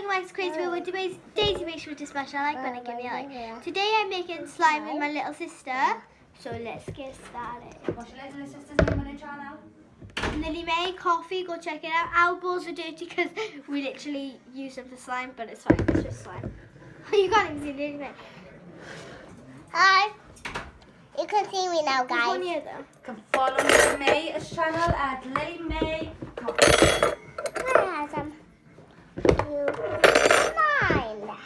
welcome back to Crazy World with Daisy. Make sure to smash that like button and give me a like. Today I'm making slime with my little sister, so let's get started. What's your little sister's name on the channel? Lilymay Coffee, go check it out. Our balls are dirty because we literally use them for slime, but it's fine, it's just slime. You can't even see Lilymay. Hi. You can see me now, There's one guys. here though. You can follow Lilymay's channel at Lilymay Coffee. I have some. You mine.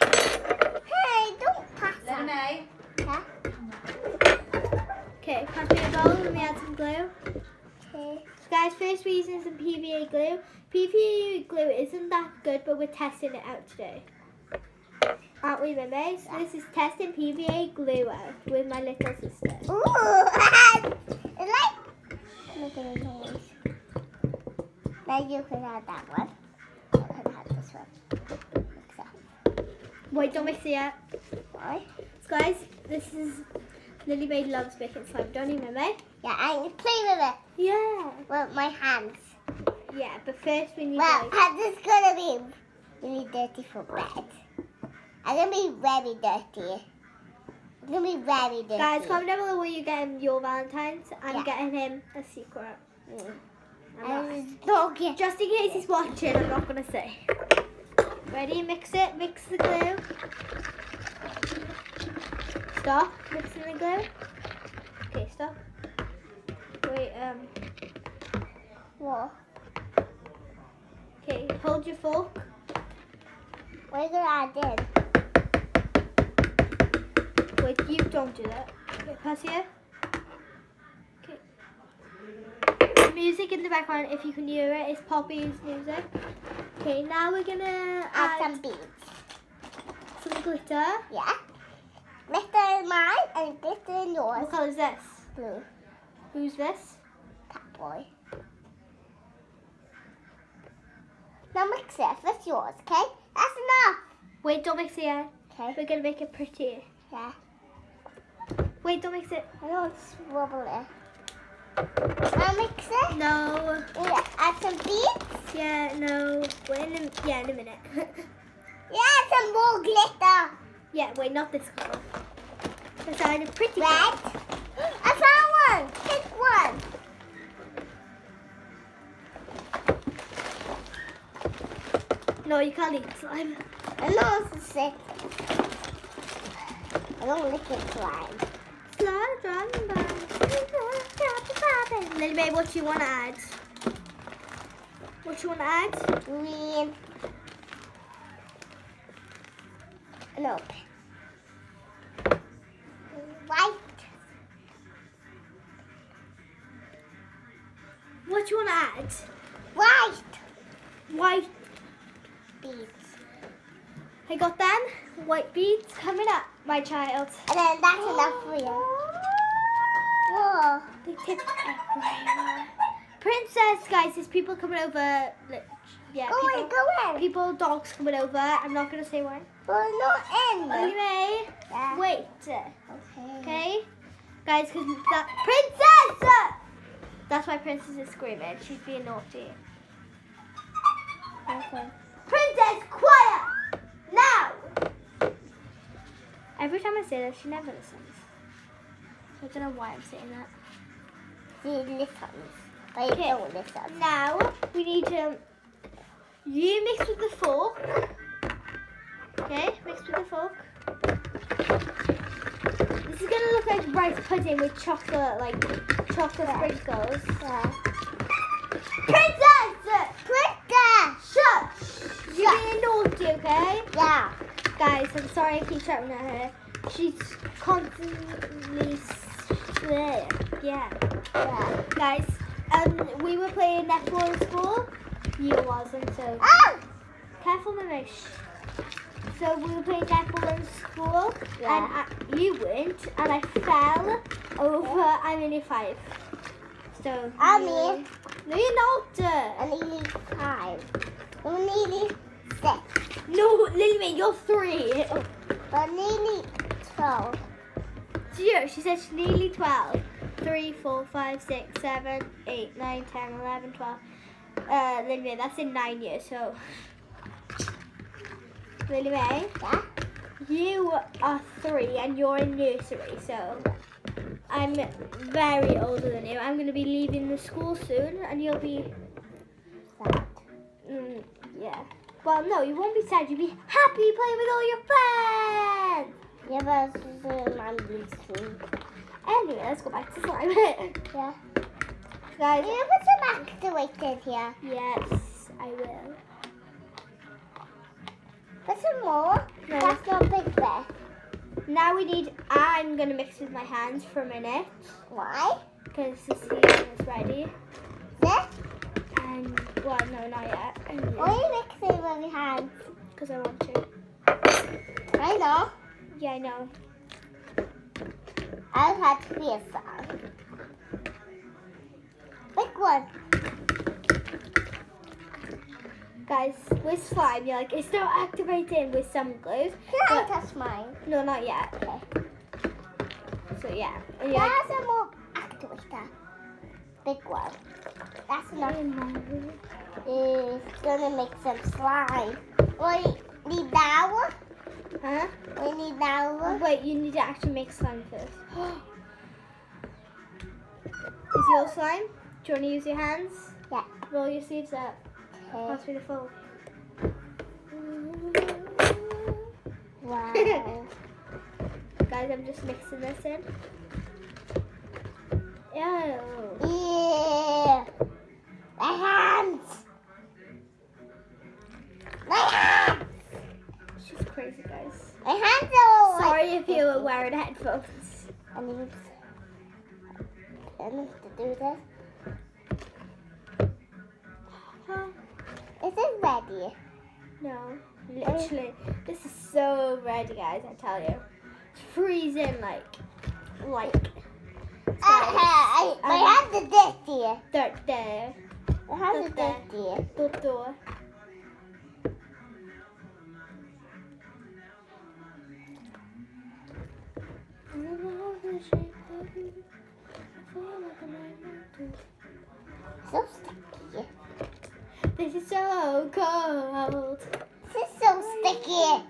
Hey, don't pass that. Lilymay. Huh? Okay, pass me a bowl and we add some glue. Okay. So guys, first we're using some PVA glue. PVA glue isn't that good, but we're testing it out today. Aren't we, Lilymay? So this is testing PVA glue out with my little sister. Ooh, it's like making a noise. Then you can have that one. You can have this one. Mix up. Wait, don't mix it yet. Why? So guys, this is Lilymay loves making slime, don't you, Lilymay? Yeah, I can play with it Yeah. with my hands. Yeah, but first we need Well, like, this is gonna be really dirty for bed. I'm gonna be very dirty. It's gonna be very dirty. guys, comment down below where you're getting your Valentine's. I'm Yeah. getting him a secret. I'm not. Don't get. Just in case he's watching, I'm not gonna say. Ready? Mix it. Mix the glue. Stop mixing the glue. Okay, stop. Wait. What? Okay, hold your fork. What are you gonna add in? Wait, you don't do that. Okay, pass here. Okay. Music in the background, if you can hear it, is Poppy's music. Okay, now we're gonna Add some add beads. some glitter. Yeah. Glitter in mine and glitter in yours. What colour is this? Blue. Who's this? Cat boy. Now mix it. That's yours, okay? That's enough. Wait, don't mix it yet. Okay. We're gonna make it pretty. Yeah. Wait, don't mix it. I don't swabble it. Now mix it. No. Yeah. Add some beads. Yeah, no. Wait, in a minute. Yeah, some more glitter. Yeah, wait, not this colour. Let's add a pretty Red. colour. I found one. Pick one. No, you can't eat slime. I know it's sick. I don't lick it slime. Slime, slime, Lilymay, what do you want to add? What do you want to add? Green. No. White. What do you want to add? White. White. Beads. I got them. White beads coming up, my child. And then that's enough for you. Whoa. They tip everywhere. Princess, guys, there's people coming over. Yeah, Go in. people, dogs coming over. I'm not gonna say why. Well, not in. Anyway, Yeah. wait. Okay. Okay, guys, because that princess. That's why Princess is screaming. She's being naughty. Okay. Princess, quiet now. Every time I say that, she never listens. I don't know why I'm saying that. She listens. But you Okay. don't listen. Now we need to. You mix with the fork. Okay, mix with the fork. This is gonna look like rice pudding with chocolate, like chocolate sprinkles. Yeah. Princess! Princess! Shut! You're being naughty, okay? Yeah. Guys, I'm sorry I keep shouting at her. She's constantly. Yeah. Yeah. Guys, we were playing netball in school. You wasn't, so Oh! careful, Mimish. So we were playing netball in school, Yeah. and you weren't, and I fell over. I'm in year 5. So I'm you- in. No, you're not. I'm nearly 5. I'm nearly 6. No, Lilymay, you're 3. But nearly 12. Zero. She said she's nearly 12. 3, 4, 5, 6, 7, 8, 9, 10, 11, 12. Lilymay, that's in 9 years, so Lilymay, Yeah? you are 3 and you're in nursery, so I'm very older than you. I'm going to be leaving the school soon, and you'll be, Sad. yeah. Well, no, you won't be sad. You'll be happy playing with all your friends. Yeah, but this is my big screen. Anyway, let's go back to slime. Yeah. Guys, You put some activated here. yes, I will. Put some more. No. That's not big bear. Now I'm going to mix with my hands for a minute, Why? because the season is ready. This? And, well, no, not yet. Why are you mixing with your hands? Because I want to. I know. Yeah, I know. I've had to be a song. Big one. Guys, with slime, you're like, it's not activating with some glues. Can I But- touch mine? No, not yet. Okay. So, yeah. And you're like, There's some more activator. Big one. That's enough. It's gonna make some slime. We need now. huh? We need now. Wait, you need to actually make slime first. Is your slime? Do you want to use your hands? Yeah. Roll your sleeves up. Okay. Pass me the fold. Wow. Guys, I'm just mixing this in. Ew. Yeah. My hands. My hands. She's crazy, guys. My hands are all Sorry like if you were wearing headphones. I need to do this. Huh? Is it ready? No, literally. This is so ready, guys, I tell you. It's freezing like. My hands are dirty. Dirt there. My hands are dirty. Door. So sticky. This is so cold. This is so sticky.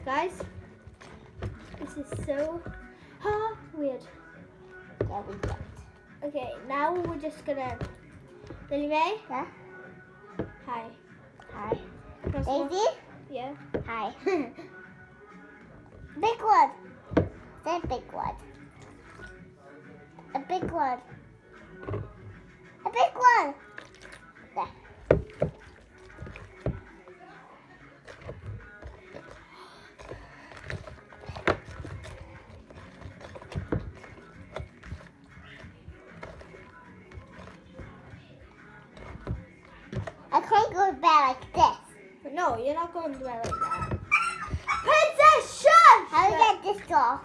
Guys, this is so weird. Yeah, we got. Okay, now we're just gonna. Lilymay? Yeah. Hi. Hi. Want some more? Daisy. Yeah. Hi. Big one. The big one. A big one. A big one. There. I can't go to bed like this. But no, you're not going to bed like that. Princess, shush! How do I get this off?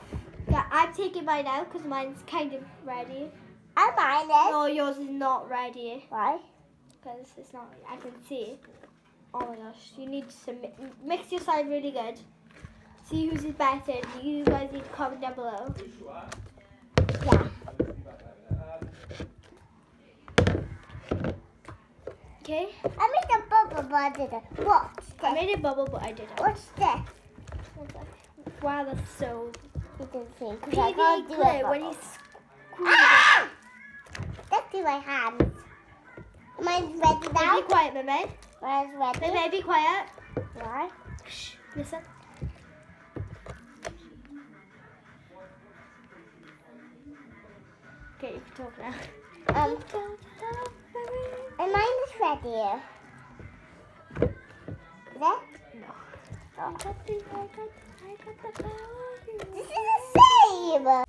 Yeah, I'm taking mine out because mine's kind of ready. I mine it. No, yours is not ready Why? because it's not. I can see. Oh my gosh, you need to mix your slime really good. See whose is better. You guys need to comment down below. Yeah. Okay. I made a bubble, but I didn't. What's I this? made a bubble, but I didn't. What's this? Wow, that's so. You can see. 'Cause I PVA can't do a glue when bubble. you squeeze. Ah! That's in my hands. Mine's ready now. Be quiet, Meme. Mine's ready. Meme, be quiet. Why? Shh. Listen. Okay, you can talk now. And mine is ready. Is that? No. Oh. I got the power. This is the same.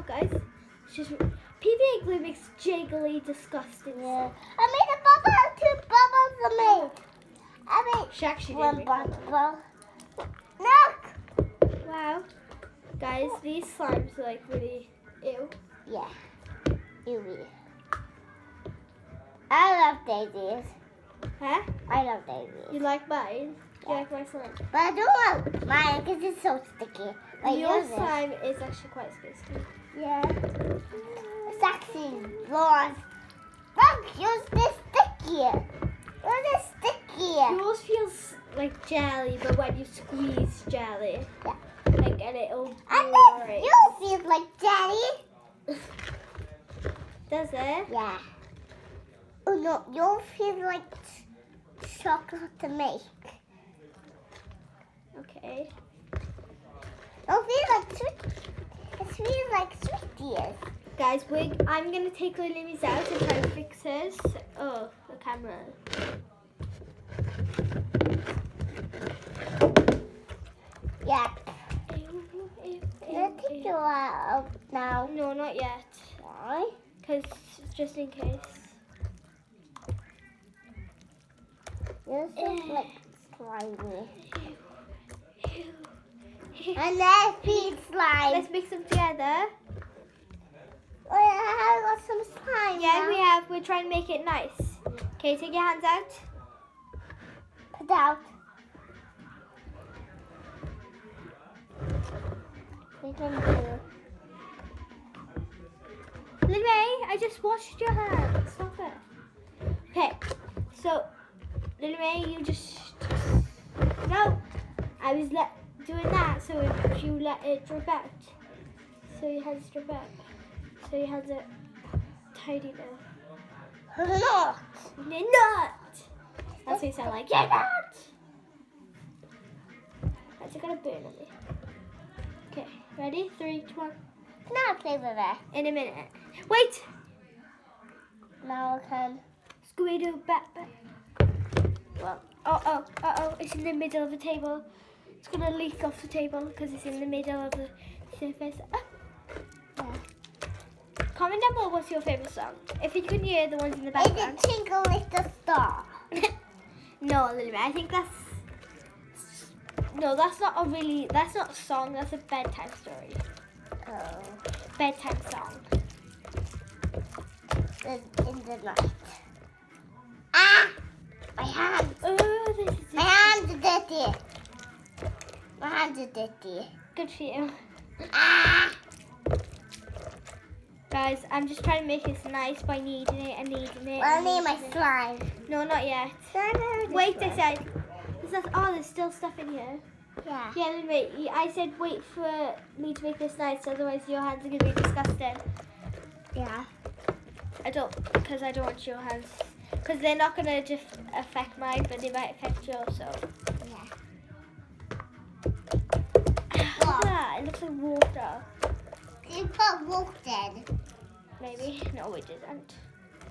guys. It's just PVA glue makes jiggly, disgusting. Yeah. I made a bubble, 2 bubbles for me. I made She actually did 1 make bubble. Look! Wow. Guys, these slimes are like really ew. Yeah. Ewy. I love daisies. Huh? I love daisies. You like mine? Do you like my slime? But I don't like mine because it's so sticky. Like Your yours is. slime is actually quite spicy. Yeah. It's actually yours. Look, yours is stickier. Yours is stickier. Yours feels like jelly, but when you squeeze jelly, Yeah. like and it'll And break. then yours feels like jelly. Does it? Yeah. Oh no, yours feels like chocolate to make. Okay. It feels like sweet. It feels like sweeties. Guys, I'm gonna take Lily's out and try to fix hers. Oh, the camera. Yeah. Ew, Let's take you out now. No, not yet. Why? Because just in case. Yours is like slimy. Ew. And then feed slime. Let's mix them together. Oh, yeah, I got some slime. Yeah, now. we have. We're trying to make it nice. Okay, take your hands out. Put out. We can do. Lilymay, I just washed your hands. Stop it. Okay, so Lilymay, you just no. I was doing that, so if you let it drip out, so your hands drip out, so your hands are tidy now. Not. You're not. That's what you sound like. You're not. That's gonna burn on me. Okay, ready? 3, 2, 1. Now play with it. In a minute. Wait. Now I can. Scooby-Doo, back. Well, oh, it's in the middle of the table. It's gonna leak off the table because it's in the middle of the surface. Ah. Yeah. Comment down below what's your favourite song. If you can hear the ones in the Is background. it Twinkle Little Star? No, Lilymay, I think that's... No, that's not a song, that's a bedtime story. Oh. Bedtime song. In the night. Ah! My hand. Oh, this is My hands are dirty. My hands are dirty. good for you. Ah! Guys, I'm just trying to make this nice by kneading it and kneading it. I and need my kneading it. slime. No, not yet. Wait a sec. There's still stuff in here. Yeah. Yeah, then wait. I said wait for me to make this nice, otherwise your hands are going to be disgusting. Yeah. I don't want your hands, because they're not going to just affect mine, but they might affect yours, so. Yeah. Look at that, it looks like water. You put water in. Maybe. No, we didn't.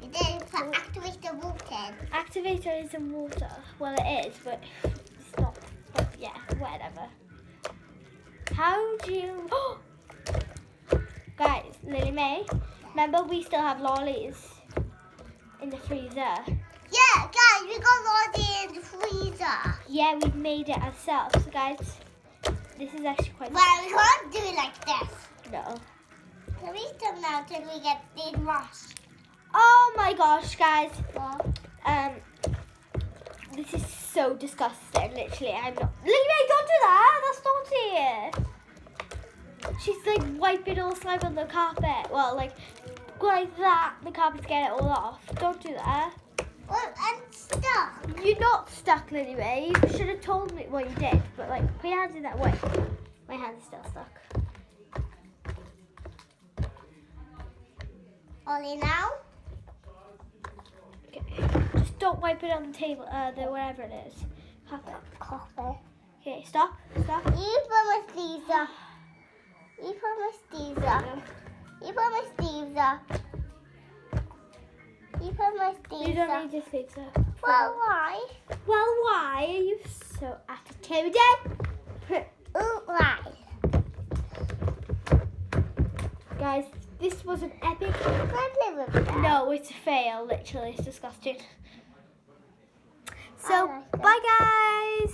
You didn't put activator water in. Activator is in water. Well, it is, but it's not. But yeah, whatever. How do you... Guys, Lilymay, remember we still have lollies in the freezer. Yeah, guys, we got lolly in the freezer. Yeah, we made it ourselves. So guys, this is actually quite... Well, we can't do it like this. No. Can we stop now till we get these washed? Oh my gosh, guys. Well, This is so disgusting, literally. I'm not... Lilymay, don't do that. That's naughty. She's like wiping all slime on the carpet. Well, like that. The carpet's getting it all off. Don't do that. well, I'm stuck. You're not stuck, Lilymay. You should have told me. Well, you did, but like, put your hands in that way. My hand's still stuck. Only now? Okay. Just don't wipe it on the table, the wherever it is. Carpet. Coffee. Okay, stop. Stop. You put my sleeves up. You put my sleeves up. You put my sleeves up. You put my sleeves You don't up. need your sleeves up. Well, why? Well, why are you so attitude? Ooh, why? Guys, This was an epic. Can I play with that? No, it's a fail. Literally, it's disgusting. I So, like it. bye guys.